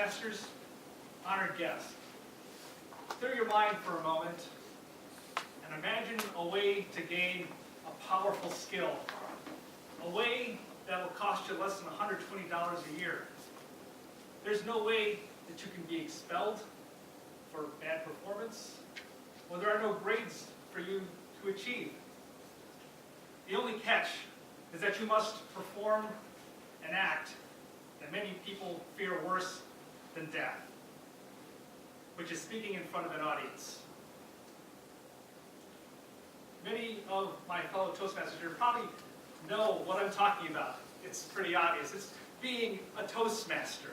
Toastmasters, honored guests, clear your mind for a moment and imagine a way to gain a powerful skill, a way that will cost you less than $120 a year. There's no way that you can be expelled for bad performance, or there are no grades for you to achieve. The only catch is that you must perform an act that many people fear worse than death, which is speaking in front of an audience. Many of my fellow Toastmasters here probably know what I'm talking about. It's pretty obvious. It's being a Toastmaster.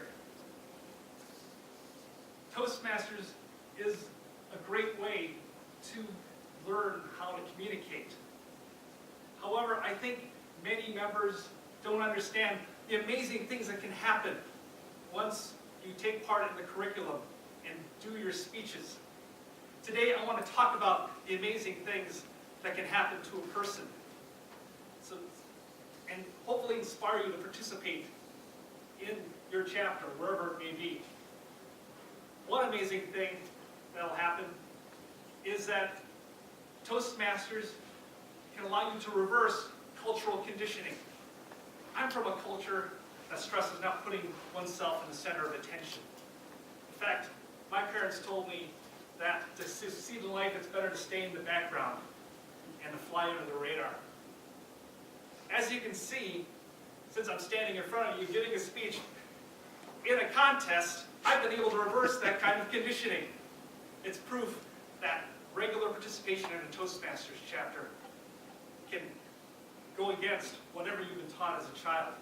Toastmasters is a great way to learn how to communicate. However, I think many members don't understand the amazing things that can happen once you take part in the curriculum and do your speeches. Today, I want to talk about the amazing things that can happen to a person, and hopefully inspire you to participate in your chapter, wherever it may be. One amazing thing that will happen is that Toastmasters can allow you to reverse cultural conditioning. I'm from a culture that stresses not putting oneself in the center of attention. In fact, my parents told me that to succeed in life, it's better to stay in the background and to fly under the radar. As you can see, since I'm standing in front of you giving a speech in a contest, I've been able to reverse that kind of conditioning. It's proof that regular participation in a Toastmasters chapter can go against whatever you've been taught as a child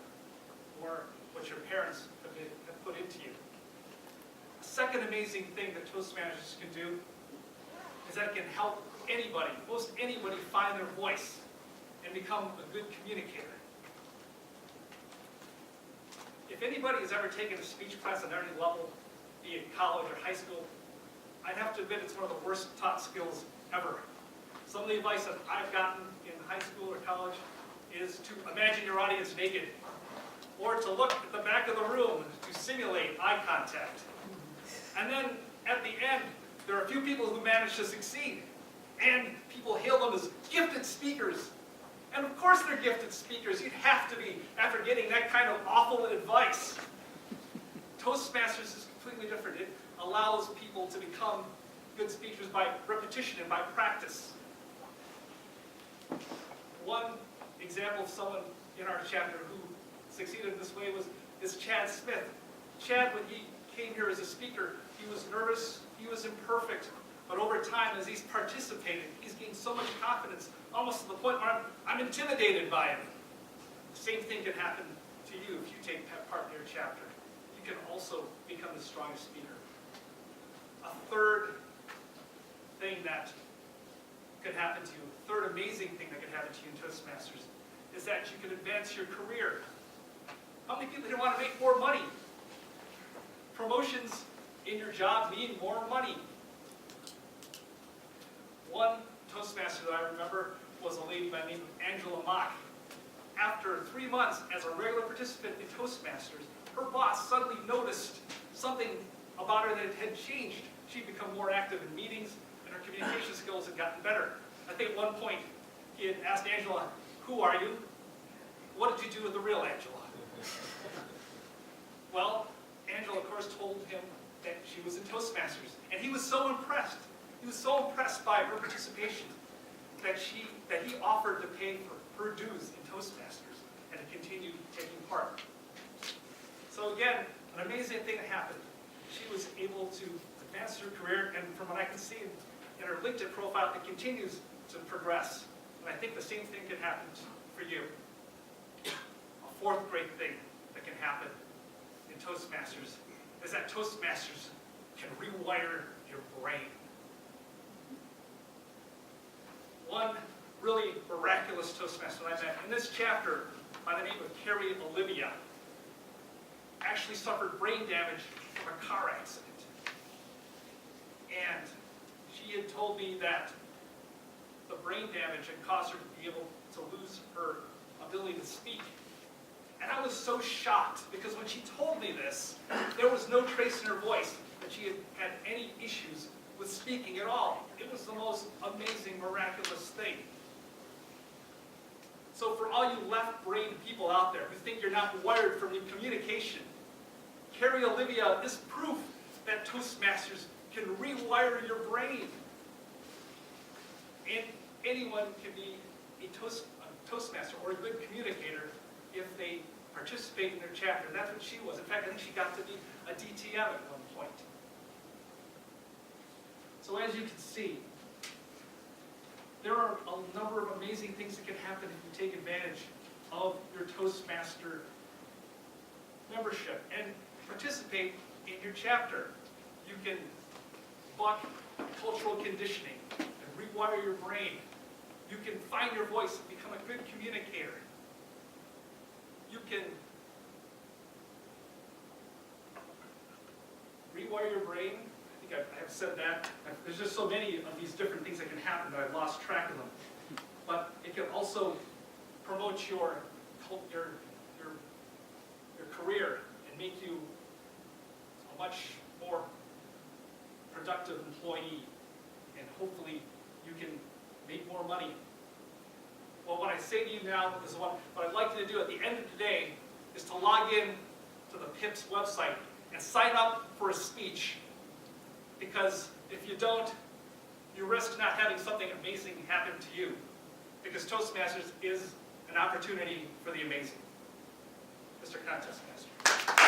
or what your parents have put into you. A second amazing thing that Toastmasters can do is that it can help anybody, most anybody, find their voice and become a good communicator. If anybody has ever taken a speech class at any level, be it college or high school, I'd have to admit it's one of the worst taught skills ever. Some of the advice that I've gotten in high school or college is to imagine your audience naked, or to look at the back of the room to simulate eye contact. And then at the end, there are a few people who manage to succeed, and people hail them as gifted speakers. And of course they're gifted speakers. You'd have to be after getting that kind of awful advice. Toastmasters is completely different. It allows people to become good speakers by repetition and by practice. One example of someone in our chapter who succeeded in this way is Chad Smith. Chad, when he came here as a speaker, he was nervous, he was imperfect, but over time, as he's participated, he's gained so much confidence, almost to the point where I'm intimidated by him. The same thing can happen to you if you take part in your chapter. You can also become the strongest speaker. A third thing that could happen to you, a third amazing thing that could happen to you in Toastmasters, is that you can advance your career. How many people here want to make more money? Promotions in your job mean more money. One Toastmaster that I remember was a lady by the name of Angela Mock. After 3 months as a regular participant in Toastmasters, her boss suddenly noticed something about her that had changed. She'd become more active in meetings, and her communication skills had gotten better. I think at one point he had asked Angela, "Who are you? What did you do with the real Angela?" Well, Angela, of course, told him that she was in Toastmasters, and he was so impressed. He was so impressed by her participation that he offered to pay for her dues in Toastmasters and to continue taking part. So again, an amazing thing that happened. She was able to advance her career, and from what I can see in her LinkedIn profile, it continues to progress. And I think the same thing can happen for you. A fourth great thing that can happen in Toastmasters is that Toastmasters can rewire your brain. One really miraculous Toastmaster that I met in this chapter by the name of Carrie Olivia actually suffered brain damage from a car accident. And she had told me that the brain damage had caused her to be able to lose her ability to speak. And I was so shocked, because when she told me this, there was no trace in her voice that she had any issues with speaking at all. It was the most amazing, miraculous thing. So for all you left-brained people out there who think you're not wired for communication, Carrie Olivia is proof that Toastmasters can rewire your brain. And anyone can be a Toastmaster or a good communicator if they participate in their chapter. That's what she was. In fact, I think she got to be a DTM at one point. So as you can see, there are a number of amazing things that can happen if you take advantage of your Toastmaster membership and participate in your chapter. You can buck cultural conditioning and rewire your brain. You can find your voice and become a good communicator. You can rewire your brain. I think I have said that. There's just so many of these different things that can happen that I've lost track of them. But it can also promote your career and make you a much more productive employee. And hopefully you can make more money. Well, what I say to you now is what I'd like you to do at the end of the day is to log in to the PIP's website and sign up for a speech. Because if you don't, you risk not having something amazing happen to you. Because Toastmasters is an opportunity for the amazing. Mr. Contest Master.